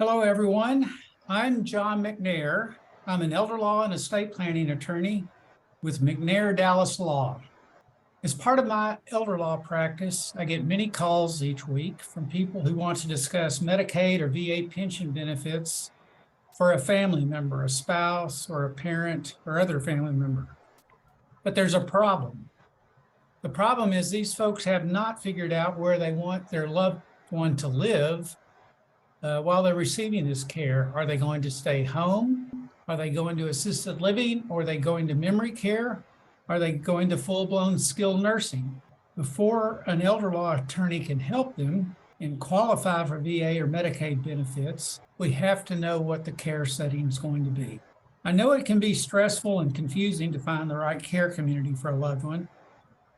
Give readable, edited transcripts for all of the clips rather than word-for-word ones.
Hello, everyone. I'm John McNair. I'm an elder law and estate planning attorney with McNair Dallas Law. As part of my elder law practice, I get many calls each week from people who want to discuss Medicaid or VA pension benefits for a family member, a spouse, or a parent, or other family member. But there's a problem. The problem is these folks have not figured out where they want their loved one to live while they're receiving this care. Are they going to stay home? Are they going to assisted living? Or are they going to memory care? Are they going to full-blown skilled nursing? Before an elder law attorney can help them and qualify for VA or Medicaid benefits, we have to know what the care setting is going to be. I know it can be stressful and confusing to find the right care community for a loved one.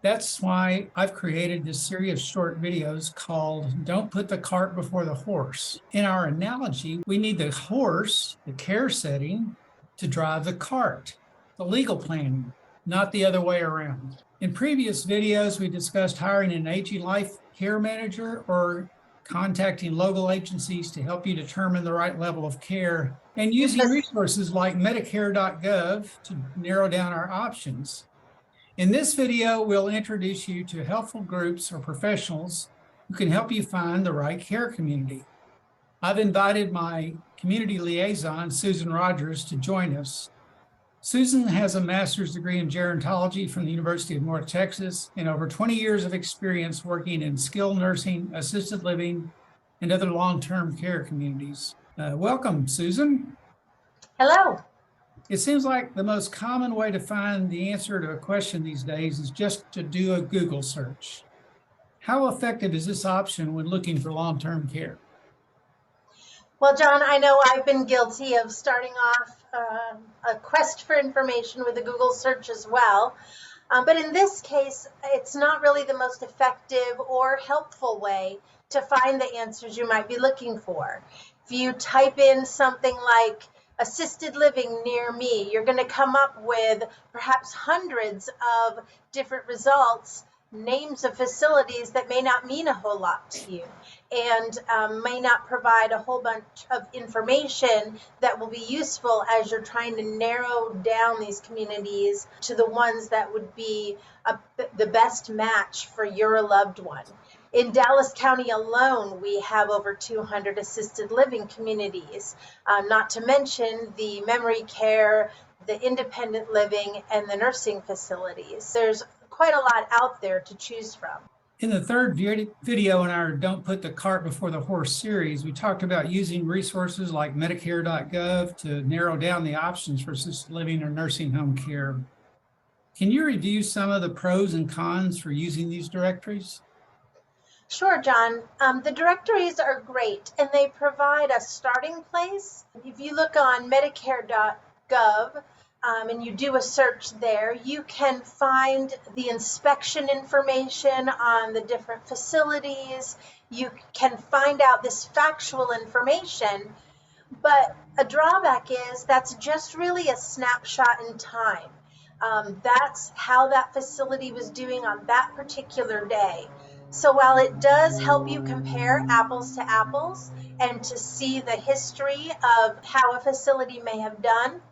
That's why I've created this series of short videos called Don't Put the Cart Before the Horse. In our analogy, we need the horse, the care setting, to drive the cart, the legal planning, not the other way around. In previous videos, we discussed hiring an aging life care manager or contacting local agencies to help you determine the right level of care and using resources like Medicare.gov to narrow down our options. In this video, we'll introduce you to helpful groups or professionals who can help you find the right care community. I've invited my community liaison, Susan Rogers, to join us. Susan has a master's degree in gerontology from the University of North Texas and over 20 years of experience working in skilled nursing, assisted living, and other long-term care communities. Welcome, Susan. Hello. It seems like the most common way to find the answer to a question these days is just to do a Google search. How effective is this option when looking for long-term care? Well, John, I know I've been guilty of starting off a quest for information with a Google search as well. But in this case, it's not really the most effective or helpful way to find the answers you might be looking for. If you type in something like assisted living near me, you're going to come up with perhaps hundreds of different results, names of facilities that may not mean a whole lot to you and may not provide a whole bunch of information that will be useful as you're trying to narrow down these communities to the ones that would be the best match for your loved one. In Dallas County alone, we have over 200 assisted living communities, not to mention the memory care, the independent living, and the nursing facilities. There's quite a lot out there to choose from. In the third video in our Don't Put the Cart Before the Horse series, we talked about using resources like Medicare.gov to narrow down the options for assisted living or nursing home care. Can you review some of the pros and cons for using these directories? Sure, John. The directories are great and they provide a starting place. If you look on Medicare.gov and you do a search there, you can find the inspection information on the different facilities. You can find out this factual information, but a drawback is that's just really a snapshot in time. That's how that facility was doing on that particular day. So while it does help you compare apples to apples and to see the history of how a facility may have done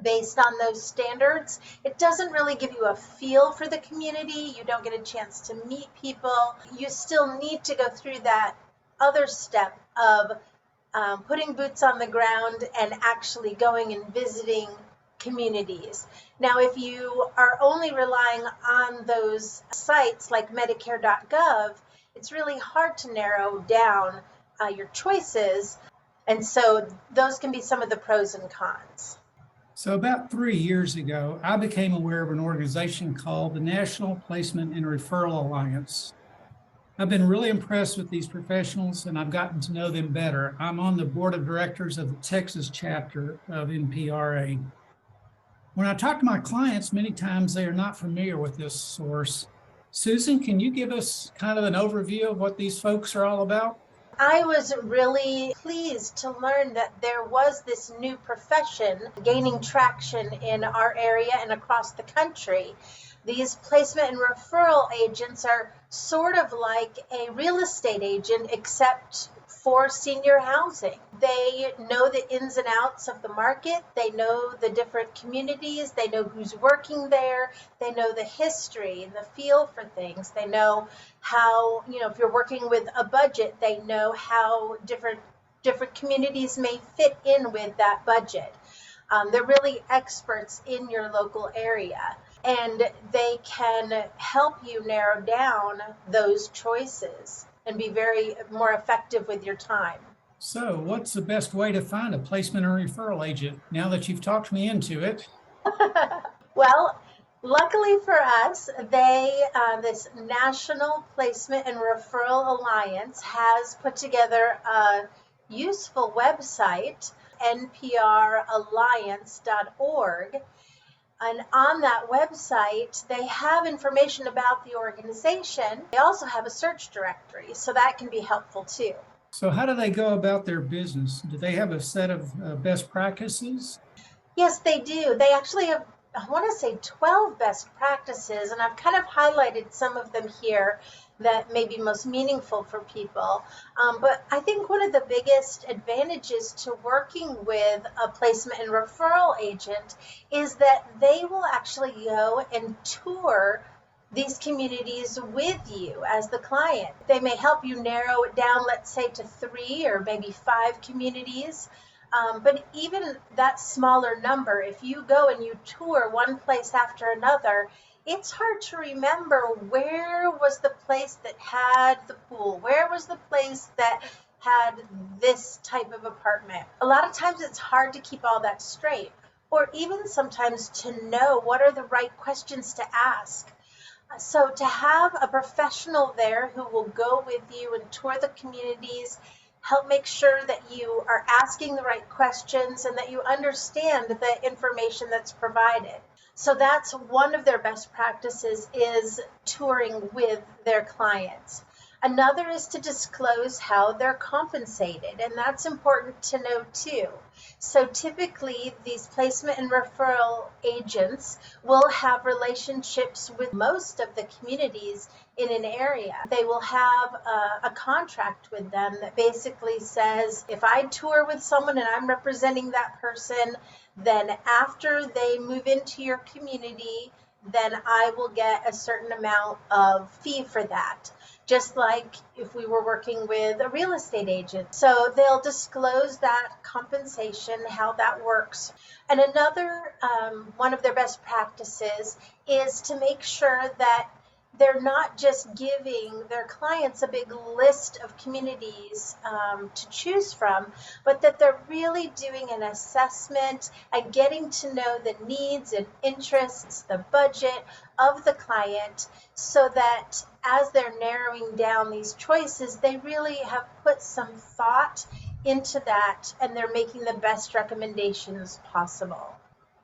based on those standards, it doesn't really give you a feel for the community. You don't get a chance to meet people. You still need to go through that other step of putting boots on the ground and actually going and visiting communities. Now, if you are only relying on those sites like Medicare.gov, it's really hard to narrow down your choices. And so those can be some of the pros and cons. So about 3 years ago, I became aware of an organization called the National Placement and Referral Alliance. I've been really impressed with these professionals and I've gotten to know them better. I'm on the board of directors of the Texas chapter of NPRA. When I talk to my clients, many times they are not familiar with this source. Susan, can you give us kind of an overview of what these folks are all about? I was really pleased to learn that there was this new profession gaining traction in our area and across the country. These placement and referral agents are sort of like a real estate agent, except for senior housing. They know the ins and outs of the market. They know the different communities. They know who's working there. They know the history and the feel for things. They know how, if you're working with a budget, they know how different communities may fit in with that budget. They're really experts in your local area, and they can help you narrow down those choices and be very more effective with your time. So what's the best way to find a placement or referral agent now that you've talked me into it? Well, luckily for us, this National Placement and Referral Alliance has put together a useful website, npralliance.org. And on that website, they have information about the organization. They also have a search directory, so that can be helpful too. So how do they go about their business? Do they have a set of best practices? Yes, they do. They actually have, I want to say 12 best practices, and I've kind of highlighted some of them here that may be most meaningful for people. But I think one of the biggest advantages to working with a placement and referral agent is that they will actually go and tour these communities with you as the client. They may help you narrow it down, let's say, to 3 or maybe 5 communities. But even that smaller number, if you go and you tour one place after another, it's hard to remember where was the place that had the pool, where was the place that had this type of apartment. A lot of times it's hard to keep all that straight, or even sometimes to know what are the right questions to ask. So to have a professional there who will go with you and tour the communities, help make sure that you are asking the right questions and that you understand the information that's provided. So that's one of their best practices, is touring with their clients. Another is to disclose how they're compensated, and that's important to know too. So typically, these placement and referral agents will have relationships with most of the communities in an area. They will have a contract with them that basically says, if I tour with someone and I'm representing that person, then after they move into your community, then I will get a certain amount of fee for that. Just like if we were working with a real estate agent. So they'll disclose that compensation, how that works. And another one of their best practices is to make sure that they're not just giving their clients a big list of communities to choose from, but that they're really doing an assessment and getting to know the needs and interests, the budget of the client, so that as they're narrowing down these choices, they really have put some thought into that and they're making the best recommendations possible.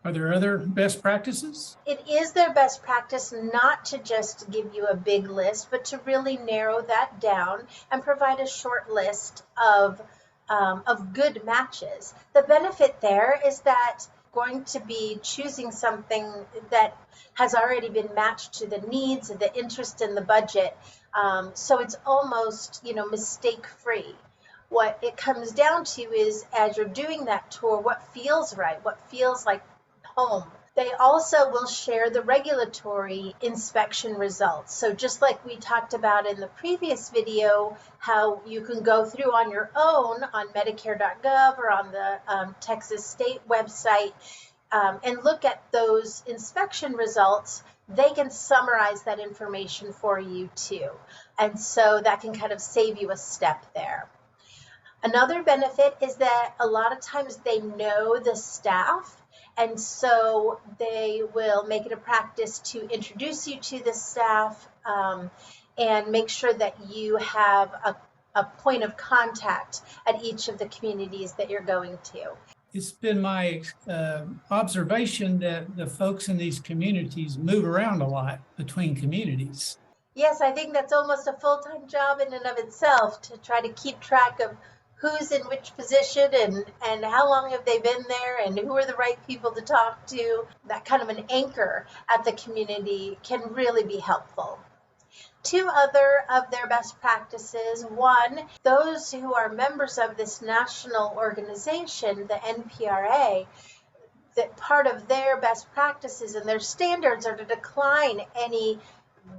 Are there other best practices? It is their best practice not to just give you a big list, but to really narrow that down and provide a short list of good matches. The benefit there is that going to be choosing something that has already been matched to the needs, the interest, and the budget. So it's almost, mistake-free. What it comes down to is, as you're doing that tour, what feels right, what feels like home. They also will share the regulatory inspection results. So just like we talked about in the previous video, how you can go through on your own on Medicare.gov or on the Texas state website and look at those inspection results, they can summarize that information for you too. And so that can kind of save you a step there. Another benefit is that a lot of times they know the staff, and so they will make it a practice to introduce you to the staff and make sure that you have a point of contact at each of the communities that you're going to. It's been my observation that the folks in these communities move around a lot between communities. Yes, I think that's almost a full-time job in and of itself, to try to keep track of who's in which position and how long have they been there and who are the right people to talk to. That kind of an anchor at the community can really be helpful. Two other of their best practices. One, those who are members of this national organization, the NPRA, that part of their best practices and their standards are to decline any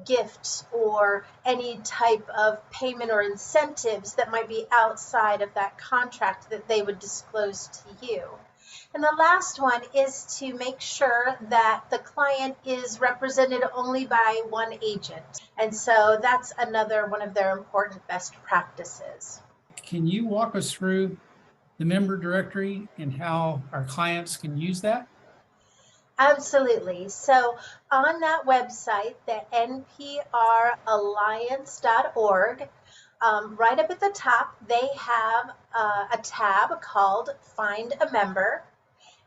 gifts or any type of payment or incentives that might be outside of that contract that they would disclose to you. And the last one is to make sure that the client is represented only by one agent. And so that's another one of their important best practices. Can you walk us through the member directory and how our clients can use that? Absolutely. So on that website, the npralliance.org, right up at the top, they have a tab called Find a Member.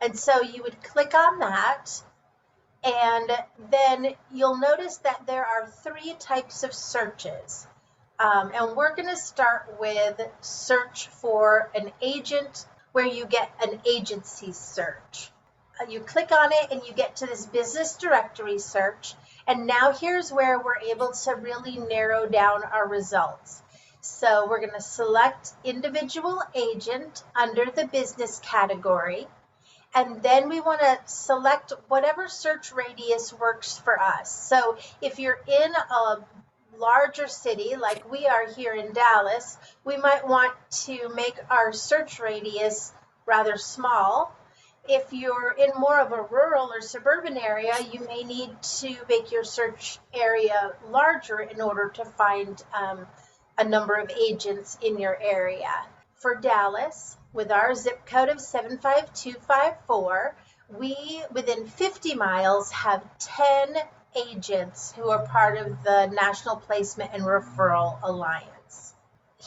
And so you would click on that, and then you'll notice that there are 3 types of searches. And we're going to start with search for an agent, where you get an agency search. You click on it and you get to this business directory search. And now here's where we're able to really narrow down our results. So we're going to select individual agent under the business category. And then we want to select whatever search radius works for us. So if you're in a larger city, like we are here in Dallas, we might want to make our search radius rather small. If you're in more of a rural or suburban area, you may need to make your search area larger in order to find a number of agents in your area. For Dallas, with our zip code of 75254, we, within 50 miles, have 10 agents who are part of the National Placement and Referral Alliance.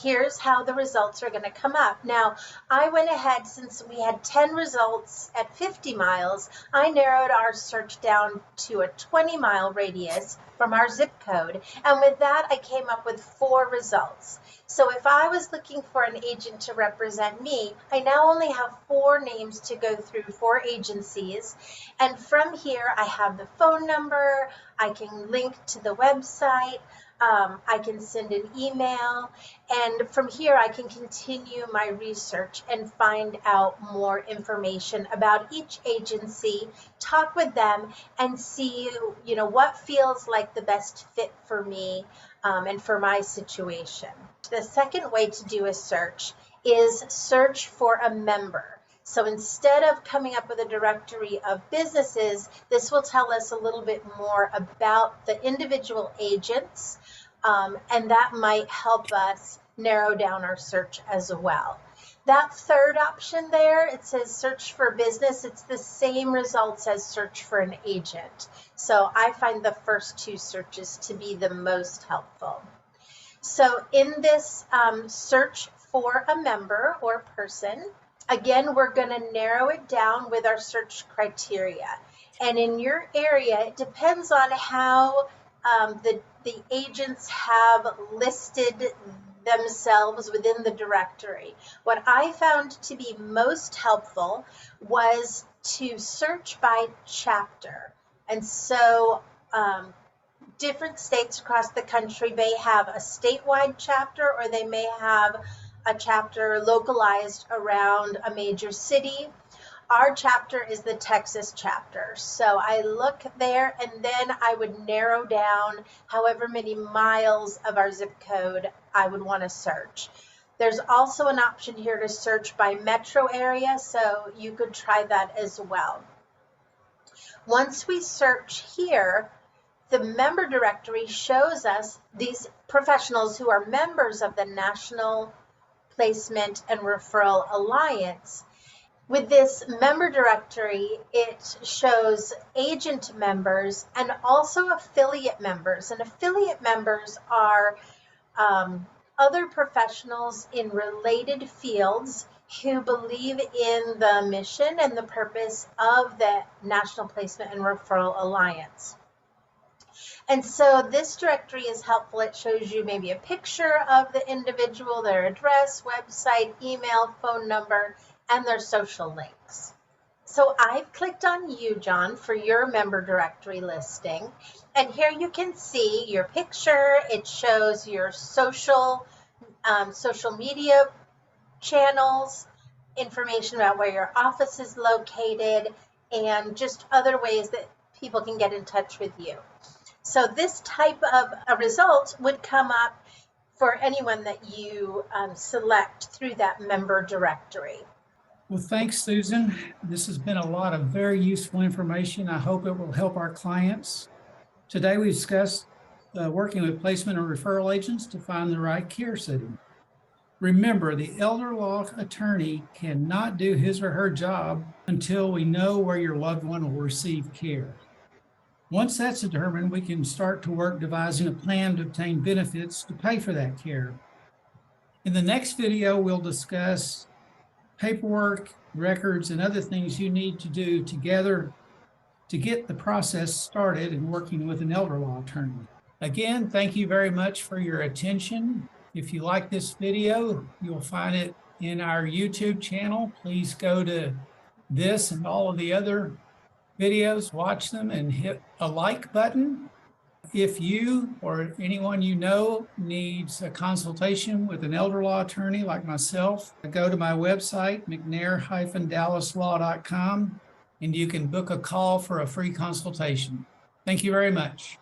Here's how the results are going to come up. Now, I went ahead, since we had 10 results at 50 miles, I narrowed our search down to a 20-mile radius from our zip code. And with that, I came up with 4 results. So if I was looking for an agent to represent me, I now only have 4 names to go through, 4 agencies. And from here, I have the phone number, I can link to the website, I can send an email, and from here I can continue my research and find out more information about each agency, talk with them, and see, what feels like the best fit for me and for my situation. The second way to do a search is search for a member. So instead of coming up with a directory of businesses, this will tell us a little bit more about the individual agents, and that might help us narrow down our search as well. That third option there, it says search for business. It's the same results as search for an agent. So I find the first 2 searches to be the most helpful. So in this search for a member or person, again, we're going to narrow it down with our search criteria. And in your area, it depends on how the agents have listed themselves within the directory. What I found to be most helpful was to search by chapter. And so different states across the country may have a statewide chapter, or they may have a chapter localized around a major city. Our chapter is the Texas chapter. So I look there, and then I would narrow down however many miles of our zip code I would want to search. There's also an option here to search by metro area, so you could try that as well. Once we search here, the member directory shows us these professionals who are members of the National Placement and Referral Alliance. With this member directory, it shows agent members and also affiliate members. And affiliate members are other professionals in related fields who believe in the mission and the purpose of the National Placement and Referral Alliance. And so this directory is helpful. It shows you maybe a picture of the individual, their address, website, email, phone number, and their social links. So I've clicked on you, John, for your member directory listing. And here you can see your picture. It shows your social media channels, information about where your office is located, and just other ways that people can get in touch with you. So this type of a result would come up for anyone that you select through that member directory. Well, thanks, Susan. This has been a lot of very useful information. I hope it will help our clients. Today, we discussed working with placement and referral agents to find the right care setting. Remember, the elder law attorney cannot do his or her job until we know where your loved one will receive care. Once that's determined, we can start to work devising a plan to obtain benefits to pay for that care. In the next video, we'll discuss paperwork, records, and other things you need to do together to get the process started in working with an elder law attorney. Again, thank you very much for your attention. If you like this video, you'll find it in our YouTube channel. Please go to this and all of the other videos, watch them, and hit a like button. If you or anyone you know needs a consultation with an elder law attorney like myself, go to my website, McNair-DallasLaw.com, and you can book a call for a free consultation. Thank you very much.